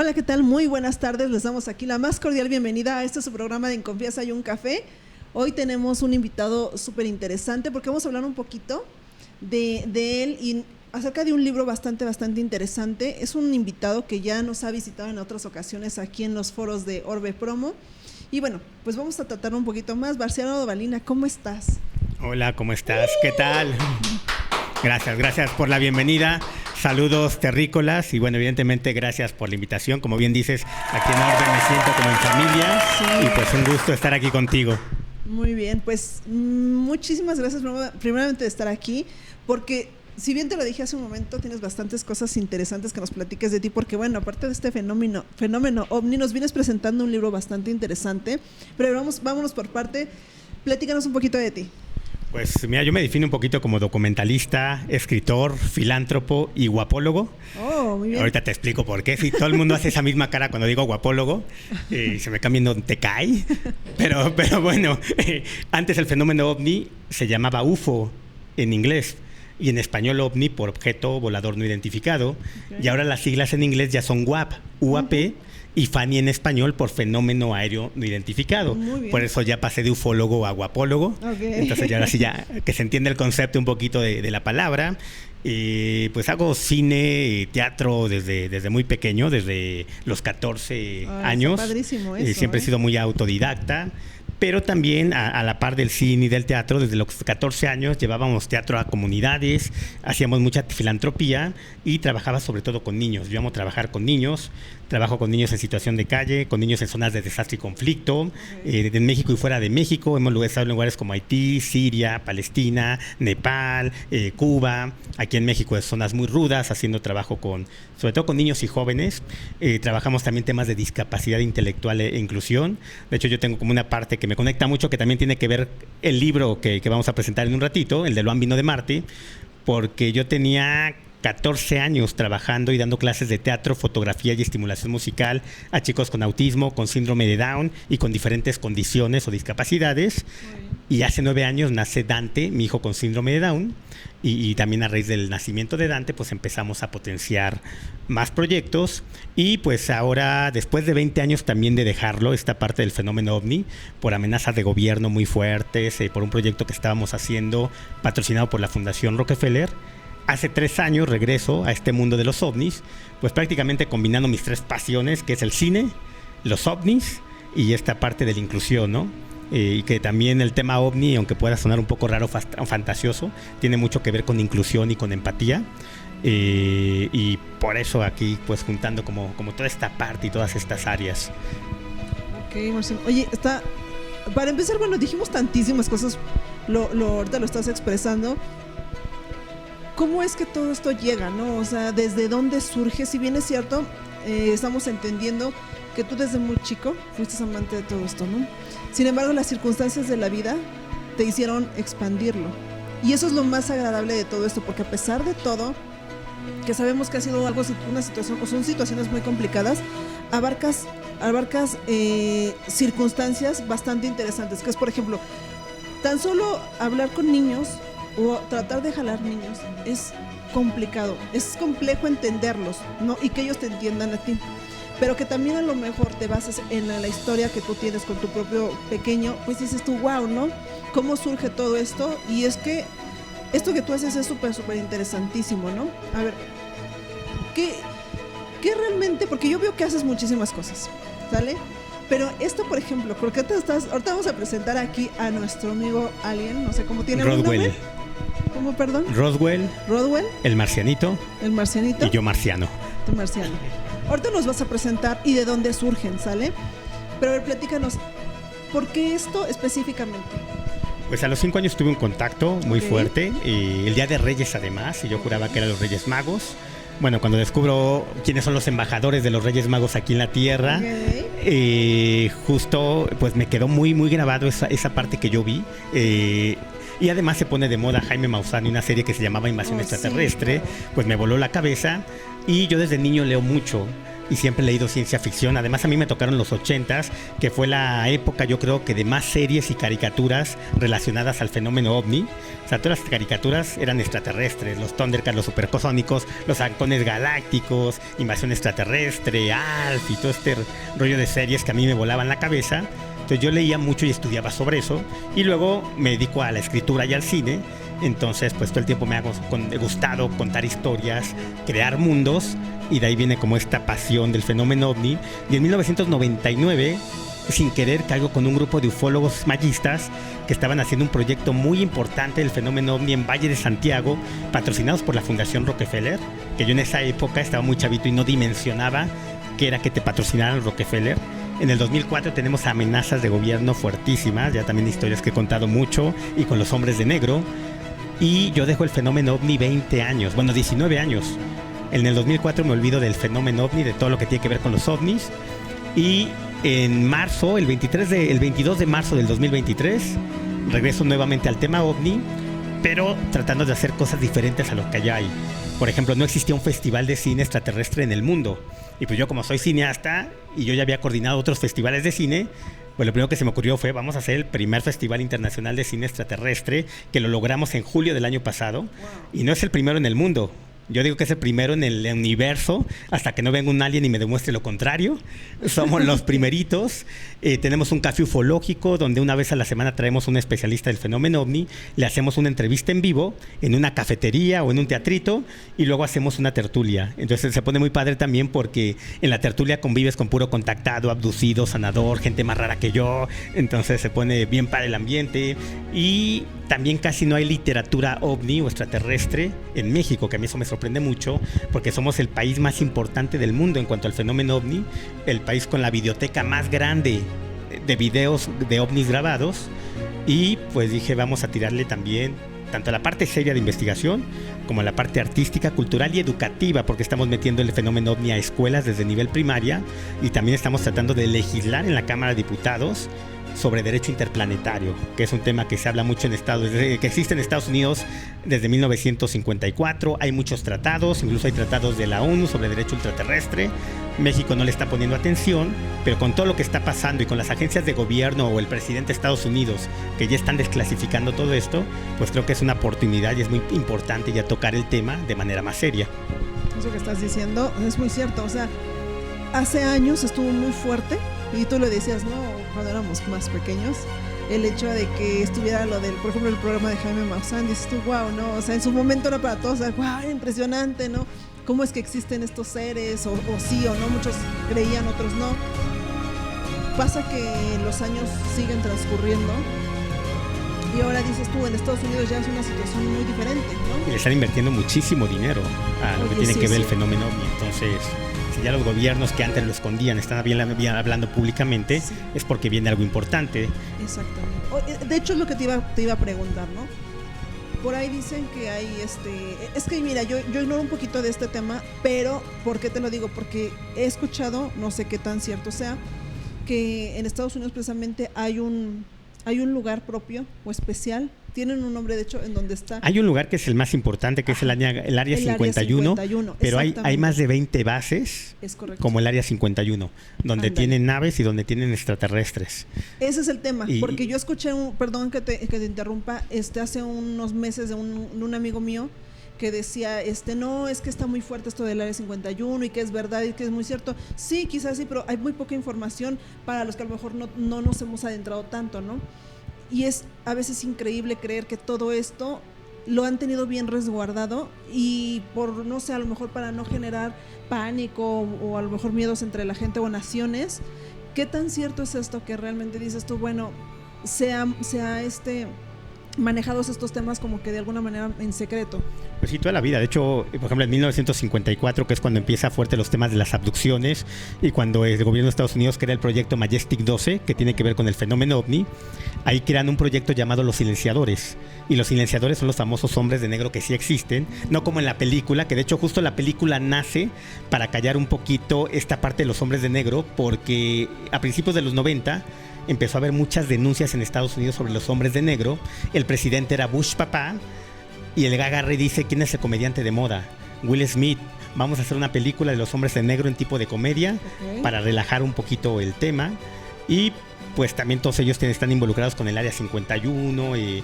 Hola, ¿qué tal? Muy buenas tardes. Les damos aquí la más cordial bienvenida a este su programa de En Confianza y un Café. Hoy tenemos un invitado súper interesante porque vamos a hablar un poquito de él y acerca de un libro bastante interesante. Es un invitado que ya nos ha visitado en otras ocasiones aquí en los foros de Orbe Promo. Y bueno, pues vamos a tratar un poquito más. Marciano Dovalina, ¿cómo estás? Hola, ¿cómo estás? ¿Qué tal? Gracias por la bienvenida. Saludos terrícolas y bueno, evidentemente gracias por la invitación. Como bien dices, aquí en Orbe me siento como en familia, sí. Y pues un gusto estar aquí contigo. Muy bien, pues muchísimas gracias primeramente de estar aquí, porque si bien te lo dije hace un momento, tienes bastantes cosas interesantes que nos platiques de ti, porque bueno, aparte de este fenómeno OVNI, nos vienes presentando un libro bastante interesante, pero vámonos por parte, platícanos un poquito de ti. Pues mira, yo me defino un poquito como documentalista, escritor, filántropo y guapólogo. Oh, muy bien. Ahorita te explico por qué. Sí, todo el mundo hace esa misma cara cuando digo guapólogo y se me cambia viendo, ¿te cae? Pero bueno, antes el fenómeno OVNI se llamaba UFO en inglés y en español OVNI por objeto volador no identificado. Okay. Y ahora las siglas en inglés ya son UAP, UAP. Y FANI en español por fenómeno aéreo no identificado. Por eso ya pasé de ufólogo a guapólogo. Okay. Entonces ya ahora sí ya que se entiende el concepto un poquito de la palabra. Pues hago cine, teatro desde muy pequeño, desde los 14 años. Padrísimo eso, siempre he sido muy autodidacta. Pero también a la par del cine y del teatro, desde los 14 años llevábamos teatro a comunidades, hacíamos mucha filantropía y trabajaba sobre todo con niños. Yo amo trabajar con niños, trabajo con niños en situación de calle, con niños en zonas de desastre y conflicto, en México y fuera de México. Hemos estado en lugares como Haití, Siria, Palestina, Nepal, Cuba. Aquí en México en zonas muy rudas, haciendo trabajo sobre todo con niños y jóvenes. Trabajamos también temas de discapacidad intelectual e inclusión. De hecho, yo tengo como una parte que me conecta mucho, que también tiene que ver el libro que vamos a presentar en un ratito, el de Loan vino de Marte, porque yo tenía 14 años trabajando y dando clases de teatro, fotografía y estimulación musical a chicos con autismo, con síndrome de Down y con diferentes condiciones o discapacidades. Y hace 9 años nace Dante, mi hijo con síndrome de Down, y también a raíz del nacimiento de Dante pues empezamos a potenciar más proyectos y pues ahora después de 20 años también de dejarlo, esta parte del fenómeno OVNI, por amenazas de gobierno muy fuertes, por un proyecto que estábamos haciendo patrocinado por la Fundación Rockefeller. Hace 3 años regreso a este mundo de los ovnis, pues prácticamente combinando mis 3 pasiones, que es el cine, los ovnis y esta parte de la inclusión, ¿no? Y que también el tema ovni, aunque pueda sonar un poco raro o fantasioso, tiene mucho que ver con inclusión y con empatía. Y por eso aquí, pues juntando como toda esta parte y todas estas áreas. Ok, Marcelo. Oye, para empezar, bueno, dijimos tantísimas cosas, ahorita lo estás expresando. ¿Cómo es que todo esto llega, no? O sea, ¿desde dónde surge? Si bien es cierto, estamos entendiendo que tú desde muy chico fuiste amante de todo esto, ¿no? Sin embargo, las circunstancias de la vida te hicieron expandirlo. Y eso es lo más agradable de todo esto, porque a pesar de todo, que sabemos que ha sido una situación, o son situaciones muy complicadas, abarcas circunstancias bastante interesantes, que es, por ejemplo, tan solo hablar con niños o tratar de jalar niños es complicado, es complejo entenderlos, ¿no? Y que ellos te entiendan a ti, pero que también a lo mejor te bases en la historia que tú tienes con tu propio pequeño, pues dices tú, wow, ¿no? ¿Cómo surge todo esto? Y es que esto que tú haces es súper interesantísimo, ¿no? A ver, ¿qué realmente? Porque yo veo que haces muchísimas cosas, ¿sale? Pero esto, por ejemplo, porque ahorita vamos a presentar aquí a nuestro amigo Alien, no sé cómo tiene el nombre. ¿Cómo, perdón? Rodwell. El Marcianito. Y yo Marciano. Tu Marciano. Ahorita nos vas a presentar y de dónde surgen, ¿sale? Pero a ver, platícanos, ¿por qué esto específicamente? Pues a los 5 años tuve un contacto muy fuerte, el Día de Reyes además, y yo juraba que eran los Reyes Magos. Bueno, cuando descubro quiénes son los embajadores de los Reyes Magos aquí en la Tierra, justo pues me quedó muy grabado esa parte que yo vi. Y además se pone de moda Jaime Maussan y una serie que se llamaba Invasión Extraterrestre, sí, claro. Pues me voló la cabeza y yo desde niño leo mucho. y siempre he leído ciencia ficción. Además, a mí me tocaron los 80s, que fue la época, yo creo, que de más series y caricaturas relacionadas al fenómeno ovni. O sea, todas las caricaturas eran extraterrestres, los Thundercats, los Supercosónicos, los Halcones Galácticos, Invasión Extraterrestre, Alf y todo este rollo de series que a mí me volaban la cabeza. Entonces yo leía mucho y estudiaba sobre eso, y luego me dedico a la escritura y al cine. Entonces pues todo el tiempo me ha gustado contar historias, crear mundos, y de ahí viene como esta pasión del fenómeno ovni. Y en 1999, sin querer, caigo con un grupo de ufólogos mayistas que estaban haciendo un proyecto muy importante del fenómeno ovni en Valle de Santiago, patrocinados por la Fundación Rockefeller, que yo en esa época estaba muy chavito y no dimensionaba qué era que te patrocinaran Rockefeller. En el 2004 tenemos amenazas de gobierno fuertísimas, ya también historias que he contado mucho, y con los hombres de negro. Y yo dejo el fenómeno ovni 20 años, bueno, 19 años. En el 2004 me olvido del fenómeno ovni, de todo lo que tiene que ver con los ovnis. Y en marzo, el 22 de marzo del 2023, regreso nuevamente al tema ovni, pero tratando de hacer cosas diferentes a lo que allá hay. Por ejemplo, no existía un festival de cine extraterrestre en el mundo. Y pues yo, como soy cineasta y yo ya había coordinado otros festivales de cine, pues lo primero que se me ocurrió fue: vamos a hacer el primer Festival Internacional de Cine Extraterrestre, que lo logramos en julio del año pasado. Wow. Y no es el primero en el mundo. Yo digo que es el primero en el universo, hasta que no venga un alien y me demuestre lo contrario. Somos los primeritos. Tenemos un café ufológico, donde una vez a la semana traemos un especialista del fenómeno ovni, le hacemos una entrevista en vivo en una cafetería o en un teatrito, y luego hacemos una tertulia. Entonces se pone muy padre también, porque en la tertulia convives con puro contactado, abducido, sanador, gente más rara que yo. Entonces se pone bien padre el ambiente. Y también casi no hay literatura ovni o extraterrestre en México, que a mí eso me sorprende mucho, porque somos el país más importante del mundo en cuanto al fenómeno ovni, el país con la videoteca más grande de videos de ovnis grabados. Y pues dije, vamos a tirarle también tanto a la parte seria de investigación como a la parte artística, cultural y educativa, porque estamos metiendo el fenómeno ovni a escuelas desde nivel primaria, y también estamos tratando de legislar en la Cámara de Diputados sobre derecho interplanetario, que es un tema que se habla mucho en que existe en Estados Unidos desde 1954. Hay muchos tratados, incluso hay tratados de la ONU sobre derecho ultraterrestre. México no le está poniendo atención, pero con todo lo que está pasando y con las agencias de gobierno o el presidente de Estados Unidos, que ya están desclasificando todo esto, pues creo que es una oportunidad y es muy importante ya tocar el tema de manera más seria. Eso que estás diciendo es muy cierto. O sea, hace años estuvo muy fuerte, y tú lo decías, ¿no? Cuando éramos más pequeños, el hecho de que estuviera lo del, por ejemplo, el programa de Jaime Maussan, dices tú, wow, ¿no? O sea, en su momento era para todos, wow, impresionante, ¿no? ¿Cómo es que existen estos seres? O sí o no, muchos creían, otros no. Pasa que los años siguen transcurriendo, y ahora dices tú, en Estados Unidos ya es una situación muy diferente, ¿no? Y le están invirtiendo muchísimo dinero a lo que tiene que ver el fenómeno ovni. Entonces, si ya los gobiernos que antes lo escondían están hablando públicamente, sí, es porque viene algo importante. Exactamente. De hecho, es lo que te iba a preguntar, ¿no? Por ahí dicen que hay es que mira, yo ignoro un poquito de este tema, pero ¿por qué te lo digo? Porque he escuchado, no sé qué tan cierto sea, que en Estados Unidos precisamente hay un lugar propio o especial. Tienen un nombre, de hecho, en donde está. Hay un lugar que es el más importante, que es el área 51, pero hay más de 20 bases, como el área 51, donde tienen naves y donde tienen extraterrestres. Ese es el tema, porque yo escuché, perdón que te interrumpa, hace unos meses de un amigo mío que decía, no, es que está muy fuerte esto del área 51 y que es verdad y que es muy cierto. Sí, quizás sí, pero hay muy poca información para los que a lo mejor no nos hemos adentrado tanto, ¿no? Y es a veces increíble creer que todo esto lo han tenido bien resguardado, y por, no sé, a lo mejor para no generar pánico o a lo mejor miedos entre la gente o naciones. ¿Qué tan cierto es esto que realmente dices tú, bueno, se ha manejados estos temas como que de alguna manera en secreto? Pues sí, toda la vida. De hecho, por ejemplo, en 1954, que es cuando empieza fuerte los temas de las abducciones, y cuando el gobierno de Estados Unidos crea el proyecto Majestic 12, que tiene que ver con el fenómeno ovni, ahí crean un proyecto llamado Los Silenciadores. Y los silenciadores son los famosos hombres de negro que sí existen, no como en la película, que de hecho justo la película nace para callar un poquito esta parte de los hombres de negro, porque a principios de los 90 empezó a haber muchas denuncias en Estados Unidos sobre los hombres de negro. El presidente era Bush papá, y el agarra y dice, ¿quién es el comediante de moda? Will Smith, vamos a hacer una película de los hombres de negro en tipo de comedia para relajar un poquito el tema. Y pues también todos ellos están involucrados con el Área 51 y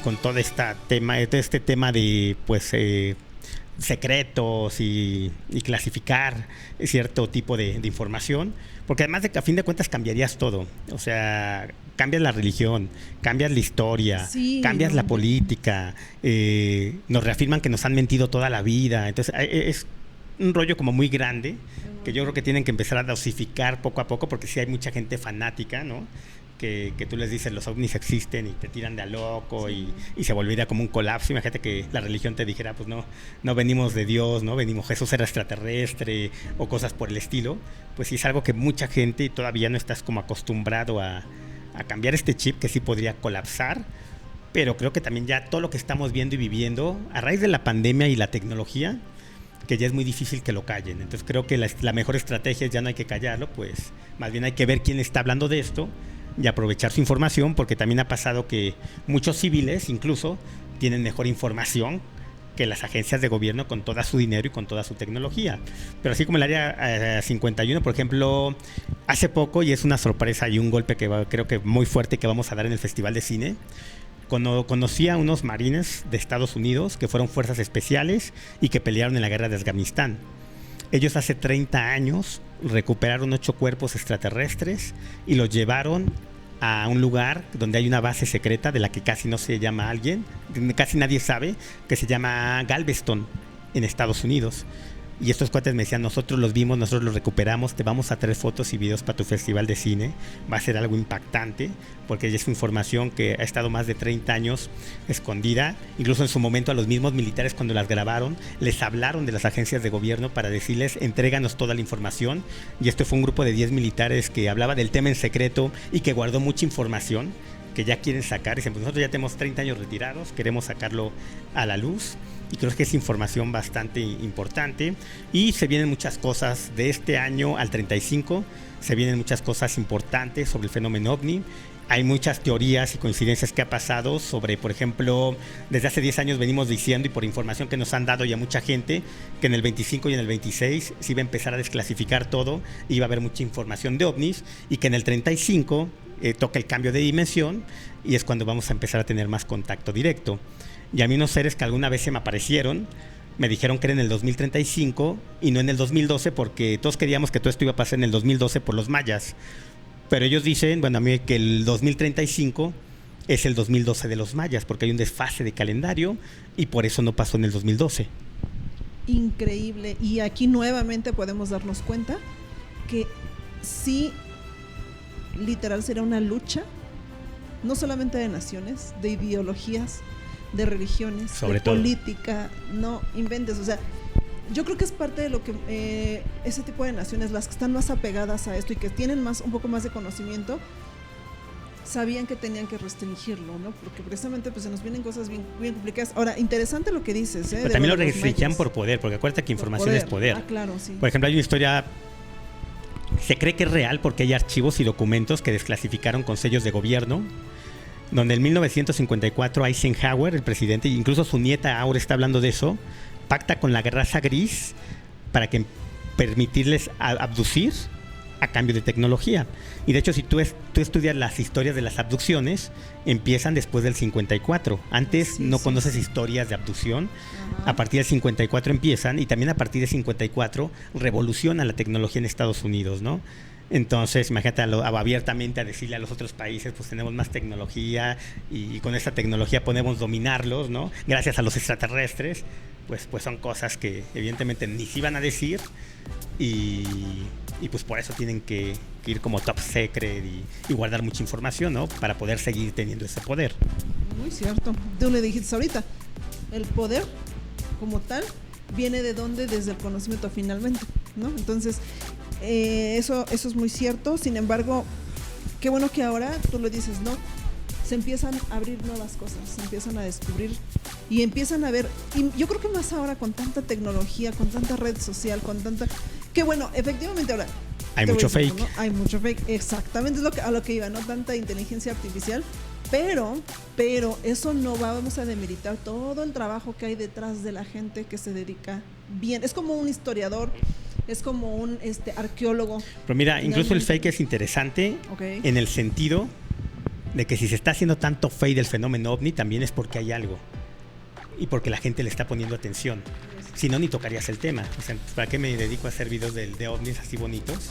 con todo este tema de pues secretos y clasificar cierto tipo de información, porque además de que a fin de cuentas cambiarías todo, o sea, cambias la religión, cambias la historia, cambias la política, nos reafirman que nos han mentido toda la vida, entonces es un rollo como muy grande que yo creo que tienen que empezar a dosificar poco a poco, porque sí hay mucha gente fanática, ¿no? Que tú les dices los ovnis existen y te tiran de a loco y se volvería como un colapso. Imagínate que la religión te dijera, pues no venimos de Dios, no venimos, Jesús era extraterrestre o cosas por el estilo. Pues sí es algo que mucha gente todavía no estás como acostumbrado a cambiar este chip, que sí podría colapsar. Pero creo que también ya todo lo que estamos viendo y viviendo a raíz de la pandemia y la tecnología, que ya es muy difícil que lo callen. Entonces creo que la mejor estrategia es ya no hay que callarlo, pues más bien hay que ver quién está hablando de esto y aprovechar su información, porque también ha pasado que muchos civiles incluso tienen mejor información que las agencias de gobierno con todo su dinero y con toda su tecnología. Pero así como el Área 51, por ejemplo, hace poco, y es una sorpresa y un golpe que creo que muy fuerte que vamos a dar en el Festival de Cine, conocí a unos marines de Estados Unidos que fueron fuerzas especiales y que pelearon en la guerra de Afganistán. Ellos hace 30 años recuperaron 8 cuerpos extraterrestres y los llevaron a un lugar donde hay una base secreta de la que casi no se llama alguien, casi nadie sabe, que se llama Galveston, en Estados Unidos. Y estos cuates me decían, nosotros los vimos, nosotros los recuperamos, te vamos a traer fotos y videos para tu festival de cine. Va a ser algo impactante, porque es información que ha estado más de 30 años escondida. Incluso en su momento a los mismos militares, cuando las grabaron, les hablaron de las agencias de gobierno para decirles, entréganos toda la información. Y este fue un grupo de 10 militares que hablaba del tema en secreto y que guardó mucha información que ya quieren sacar. Dicen, pues nosotros ya tenemos 30 años retirados, queremos sacarlo a la luz. Y creo que es información bastante importante. Y se vienen muchas cosas de este año al 35. Se vienen muchas cosas importantes sobre el fenómeno OVNI. Hay muchas teorías y coincidencias que ha pasado sobre, por ejemplo, desde hace 10 años venimos diciendo, y por información que nos han dado ya mucha gente, que en el 25 y en el 26 se iba a empezar a desclasificar todo, iba a haber mucha información de OVNIs, y que en el 35 toca el cambio de dimensión y es cuando vamos a empezar a tener más contacto directo. Y a mí unos seres que alguna vez se me aparecieron me dijeron que era en el 2035 y no en el 2012, porque todos queríamos que todo esto iba a pasar en el 2012 por los mayas. Pero ellos dicen, bueno, a mí que el 2035 es el 2012 de los mayas, porque hay un desfase de calendario y por eso no pasó en el 2012. Increíble. Y aquí nuevamente podemos darnos cuenta que sí, literal será una lucha, no solamente de naciones, de ideologías, de religiones, sobre de todo política, no inventes, o sea, yo creo que es parte de lo que ese tipo de naciones, las que están más apegadas a esto y que tienen un poco más de conocimiento, sabían que tenían que restringirlo, ¿no? Porque precisamente pues se nos vienen cosas bien complicadas. Ahora, interesante lo que dices, pero también lo restringían por poder, porque acuérdate que información es poder. Ah, claro, sí. Por ejemplo, hay una historia, se cree que es real porque hay archivos y documentos que desclasificaron con sellos de gobierno, donde en 1954 Eisenhower, el presidente, incluso su nieta ahora está hablando de eso, pacta con la raza gris para que permitirles abducir a cambio de tecnología. Y de hecho, si tú estudias las historias de las abducciones, empiezan después del 54. Antes no conoces historias de abducción. A partir del 54 empiezan, y también a partir del 54 revoluciona la tecnología en Estados Unidos, ¿no? Entonces, imagínate abiertamente a decirle a los otros países, pues tenemos más tecnología y con esta tecnología podemos dominarlos, ¿no? Gracias a los extraterrestres, pues son cosas que evidentemente ni se iban a decir y pues por eso tienen que ir como top secret y guardar mucha información, ¿no? Para poder seguir teniendo ese poder. Muy cierto. Tú le dijiste ahorita, el poder como tal viene de dónde, desde el conocimiento finalmente, ¿no? Entonces, eso es muy cierto. Sin embargo, qué bueno que ahora tú lo dices, ¿no? Se empiezan a abrir nuevas cosas, se empiezan a descubrir y empiezan a ver, y yo creo que más ahora con tanta tecnología, con tanta red social, con tanta, que bueno, efectivamente ahora hay mucho fake, ¿no? Hay mucho fake, exactamente, es a lo que iba, ¿no? Tanta inteligencia artificial Pero eso no vamos a demeritar todo el trabajo que hay detrás de la gente que se dedica bien. Es como un historiador, es como un arqueólogo. Pero mira, incluso el fake es interesante en el sentido de que si se está haciendo tanto fake del fenómeno ovni, también es porque hay algo y porque la gente le está poniendo atención. Si no, ni tocarías el tema. O sea, ¿para qué me dedico a hacer videos de ovnis así bonitos?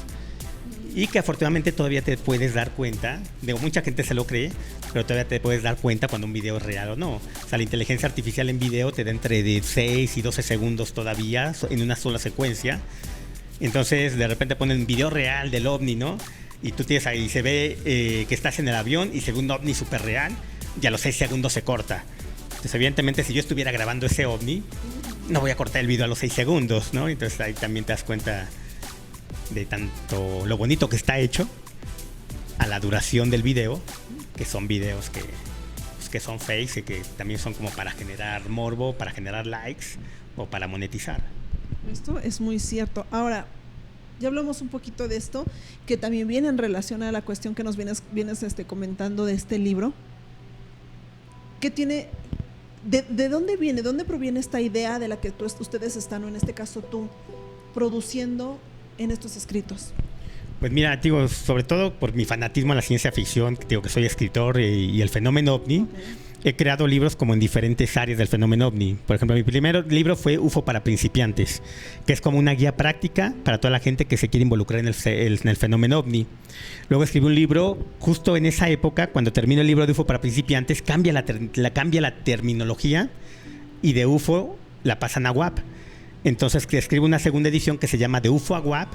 Y que afortunadamente todavía te puedes dar cuenta, mucha gente se lo cree, pero todavía te puedes dar cuenta cuando un video es real o no. O sea, la inteligencia artificial en video te da entre de 6 y 12 segundos todavía en una sola secuencia. Entonces, de repente ponen video real del ovni, ¿no? Y tú tienes ahí, se ve que estás en el avión y se ve un ovni súper real y a los 6 segundos se corta. Entonces, evidentemente, si yo estuviera grabando ese ovni, no voy a cortar el video a los 6 segundos, ¿no? Entonces, ahí también te das cuenta de tanto lo bonito que está hecho a la duración del video, que son videos que son fakes y que también son como para generar morbo, para generar likes o para monetizar. Esto es muy cierto. Ahora, ya hablamos un poquito de esto, que también viene en relación a la cuestión que nos vienes comentando de este libro. ¿Qué tiene? ¿De dónde viene? ¿Dónde proviene esta idea de la que ustedes están, o en este caso tú, produciendo en estos escritos? Pues mira, digo, sobre todo por mi fanatismo a la ciencia ficción, digo que soy escritor y el fenómeno ovni, he creado libros como en diferentes áreas del fenómeno ovni. Por ejemplo, mi primer libro fue UFO para principiantes, que es como una guía práctica para toda la gente que se quiere involucrar en el fenómeno ovni. Luego escribí un libro justo en esa época, cuando termino el libro de UFO para principiantes, cambia la terminología y de UFO la pasan a WAP. Entonces escribo una segunda edición que se llama De UFO a WAP,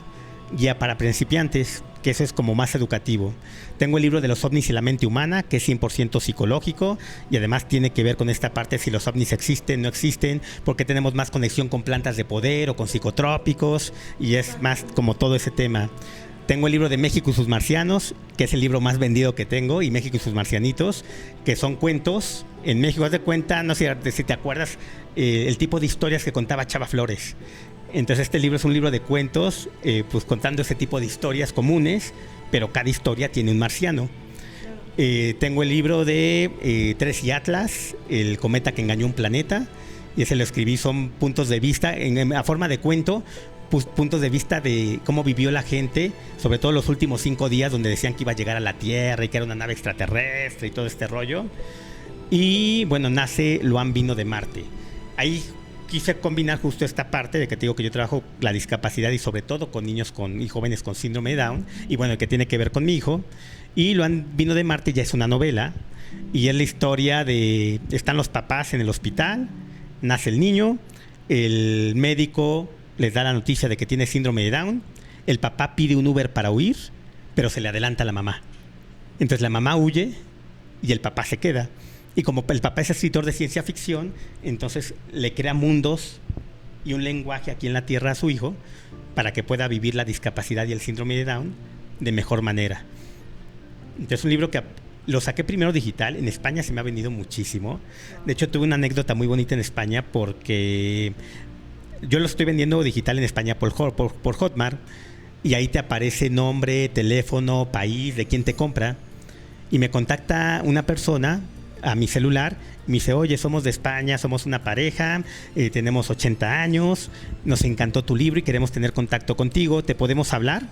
guía para principiantes, que eso es como más educativo. Tengo el libro de los ovnis y la mente humana, que es 100% psicológico y además tiene que ver con esta parte si los ovnis existen, no existen, porque tenemos más conexión con plantas de poder o con psicotrópicos, y es más como todo ese tema. Tengo el libro de México y sus marcianos, que es el libro más vendido que tengo, y México y sus marcianitos, que son cuentos. En México, haz de cuenta, no sé si te acuerdas, el tipo de historias que contaba Chava Flores. Entonces este libro es un libro de cuentos, pues contando ese tipo de historias comunes, pero cada historia tiene un marciano. Tengo el libro de Tres y Atlas, el cometa que engañó un planeta, y ese lo escribí, son puntos de vista, a forma de cuento, puntos de vista de cómo vivió la gente, sobre todo los últimos 5 días, donde decían que iba a llegar a la Tierra y que era una nave extraterrestre y todo este rollo. Y bueno, nace Luan Vino de Marte. Ahí quise combinar justo esta parte de que te digo que yo trabajo la discapacidad y sobre todo con niños y jóvenes con síndrome de Down, y bueno, que tiene que ver con mi hijo. Y Luan Vino de Marte ya es una novela, y es la historia de, están los papás en el hospital, nace el niño, el médico les da la noticia de que tiene síndrome de Down, el papá pide un Uber para huir, pero se le adelanta a la mamá. Entonces la mamá huye y el papá se queda. Y como el papá es escritor de ciencia ficción, entonces le crea mundos y un lenguaje aquí en la Tierra a su hijo para que pueda vivir la discapacidad y el síndrome de Down de mejor manera. Entonces un libro que lo saqué primero digital. En España se me ha vendido muchísimo. De hecho, tuve una anécdota muy bonita en España porque yo lo estoy vendiendo digital en España por Hotmart, y ahí te aparece nombre, teléfono, país, de quién te compra. Y me contacta una persona a mi celular, me dice: oye, somos de España, somos una pareja, tenemos 80 años, nos encantó tu libro y queremos tener contacto contigo, ¿te podemos hablar?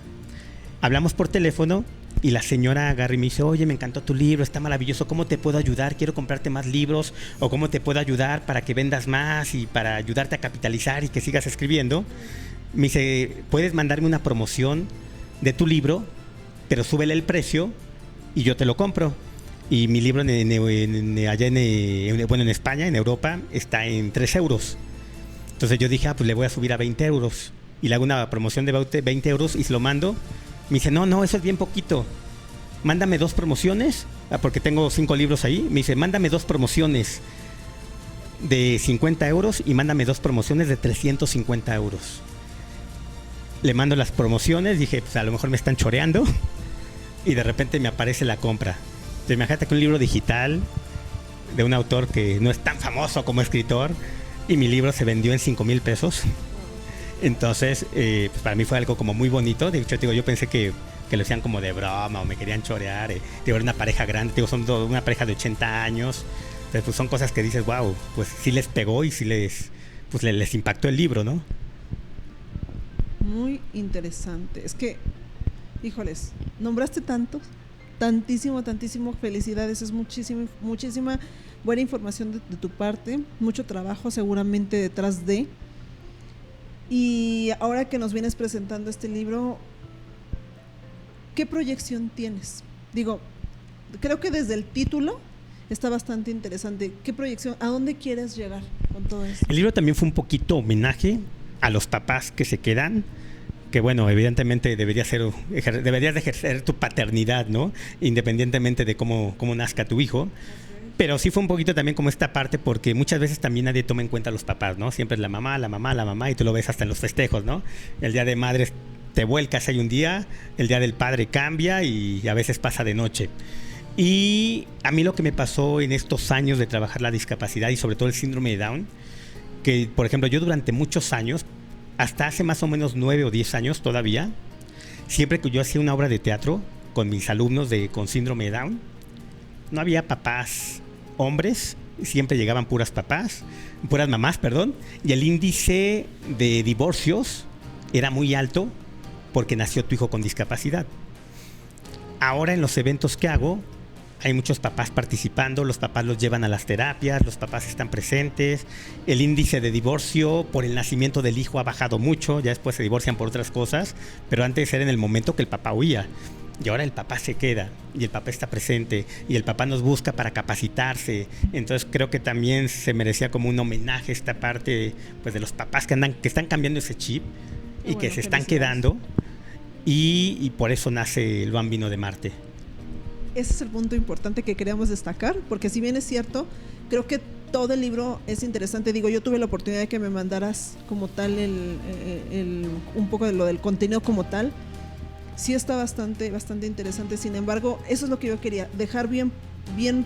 Hablamos por teléfono y la señora agarra y me dice: oye, me encantó tu libro, está maravilloso, ¿cómo te puedo ayudar? Quiero comprarte más libros, o cómo te puedo ayudar para que vendas más y para ayudarte a capitalizar y que sigas escribiendo. Me dice: ¿puedes mandarme una promoción de tu libro, pero súbele el precio y yo te lo compro? Y mi libro allá en España, en Europa, está en 3 euros. Entonces yo dije: pues le voy a subir a 20 euros. Y le hago una promoción de 20 euros y se lo mando. Me dice: no, eso es bien poquito. Mándame 2 promociones, porque tengo 5 libros ahí. Me dice: mándame 2 promociones de 50 euros y mándame 2 promociones de 350 euros. Le mando las promociones, dije: pues a lo mejor me están choreando. Y de repente me aparece la compra. Entonces, imagínate que un libro digital de un autor que no es tan famoso como escritor, y mi libro se vendió en 5,000 pesos. Entonces, pues para mí fue algo como muy bonito. De hecho, digo, yo pensé que lo hacían como de broma o me querían chorear. Digo, era una pareja grande, digo, son una pareja de 80 años. Entonces, pues son cosas que dices, wow, pues sí les pegó y sí les impactó el libro, ¿no? Muy interesante. Es que, híjoles, nombraste tantos, tantísimo, felicidades, es muchísima buena información de tu parte, mucho trabajo seguramente detrás de. Y ahora que nos vienes presentando este libro, ¿qué proyección tienes? Digo, creo que desde el título está bastante interesante. ¿Qué proyección? ¿A dónde quieres llegar con todo esto? El libro también fue un poquito homenaje a los papás que se quedan, que bueno, evidentemente deberías de ejercer tu paternidad, ¿no? Independientemente de cómo nazca tu hijo. Pero sí fue un poquito también como esta parte, porque muchas veces también nadie toma en cuenta a los papás, ¿no? Siempre es la mamá, y tú lo ves hasta en los festejos, ¿no? El día de madres te vuelcas ahí un día, el día del padre cambia y a veces pasa de noche. Y a mí lo que me pasó en estos años de trabajar la discapacidad y sobre todo el síndrome de Down, que por ejemplo yo durante muchos años, hasta hace más o menos 9 o 10 años todavía, siempre que yo hacía una obra de teatro con mis alumnos con síndrome de Down, no había papás hombres, siempre llegaban puras mamás, perdón, y el índice de divorcios era muy alto porque nació tu hijo con discapacidad. Ahora en los eventos que hago, hay muchos papás participando, los papás los llevan a las terapias, los papás están presentes, el índice de divorcio por el nacimiento del hijo ha bajado mucho, ya después se divorcian por otras cosas, pero antes era en el momento que el papá huía. Y ahora el papá se queda y el papá está presente y el papá nos busca para capacitarse. Entonces creo que también se merecía como un homenaje esta parte, pues, de los papás que están cambiando ese chip y que se están quedando, y por eso nace El Bambino de Marte. Ese es el punto importante que queríamos destacar, porque si bien es cierto, creo que todo el libro es interesante. Digo, yo tuve la oportunidad de que me mandaras como tal un poco de lo del contenido como tal. Sí está bastante interesante. Sin embargo, eso es lo que yo quería, dejar bien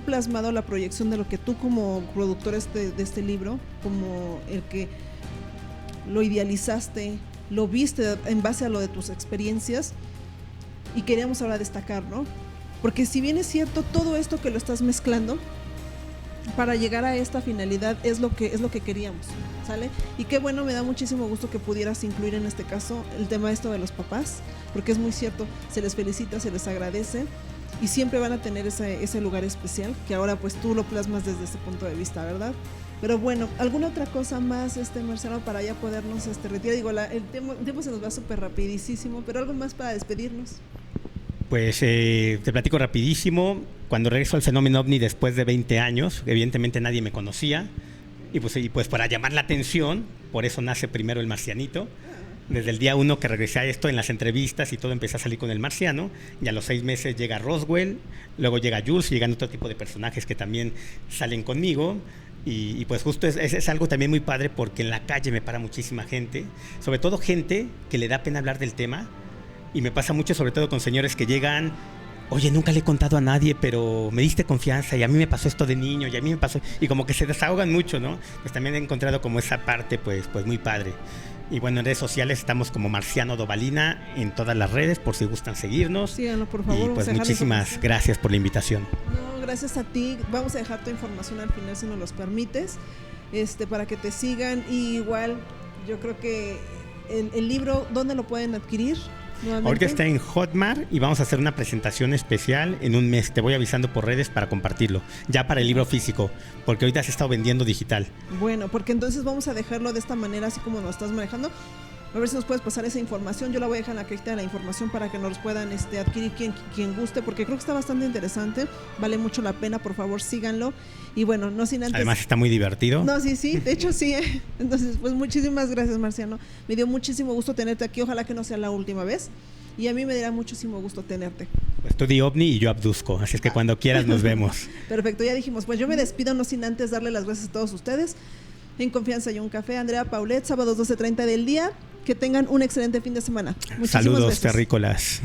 plasmado la proyección de lo que tú como productor de este libro, como el que lo idealizaste, lo viste en base a lo de tus experiencias, y queríamos ahora destacar, ¿no? Porque si bien es cierto, todo esto que lo estás mezclando para llegar a esta finalidad es lo que queríamos, ¿sale? Y qué bueno, me da muchísimo gusto que pudieras incluir en este caso el tema esto de los papás, porque es muy cierto, se les felicita, se les agradece y siempre van a tener ese lugar especial, que ahora pues tú lo plasmas desde ese punto de vista, ¿verdad? Pero bueno, ¿alguna otra cosa más, Marcelo, para ya podernos retirar? Digo, el tiempo se nos va súper rapidísimo, pero algo más para despedirnos. Pues te platico rapidísimo. Cuando regreso al fenómeno OVNI después de 20 años, evidentemente nadie me conocía, y pues para llamar la atención, por eso nace primero El Marcianito. Desde el día 1 que regresé a esto, en las entrevistas y todo, empecé a salir con El Marciano, y a los 6 meses llega Roswell, luego llega Jules, y llegan otro tipo de personajes que también salen conmigo. Y pues justo es algo también muy padre, porque en la calle me para muchísima gente, sobre todo gente que le da pena hablar del tema. Y me pasa mucho, sobre todo con señores que llegan, oye, nunca le he contado a nadie, pero me diste confianza y a mí me pasó esto de niño y a mí me pasó, y como que se desahogan mucho, ¿no? Pues también he encontrado como esa parte pues muy padre. Y bueno, en redes sociales estamos como Marciano Dovalina en todas las redes, por si gustan seguirnos. Síganlo, por favor. Y pues muchísimas gracias por la invitación. No, gracias a ti. Vamos a dejar tu información al final, si nos los permites, para que te sigan. Y igual, yo creo que el libro, ¿dónde lo pueden adquirir? Ahorita está en Hotmart y vamos a hacer una presentación especial en un mes. Te voy avisando por redes para compartirlo, ya para el libro físico, porque ahorita se ha estado vendiendo digital. Bueno, porque entonces vamos a dejarlo de esta manera, así como nos estás manejando. A ver si nos puedes pasar esa información. Yo la voy a dejar en la cajita de la información para que nos puedan adquirir quien guste, porque creo que está bastante interesante. Vale mucho la pena, por favor, síganlo. Y bueno, no sin antes... Además está muy divertido. No, sí, de hecho sí. Entonces, pues muchísimas gracias, Marciano. Me dio muchísimo gusto tenerte aquí. Ojalá que no sea la última vez. Y a mí me dará muchísimo gusto tenerte. Pues tú di OVNI y yo abduzco, así es que cuando quieras nos vemos. Perfecto, ya dijimos. Pues yo me despido, no sin antes darle las gracias a todos ustedes. En Confianza y un Café, Andrea Paulet, sábados 12:30 del día. Que tengan un excelente fin de semana. Muchísimas Saludos, gracias. terrícolas.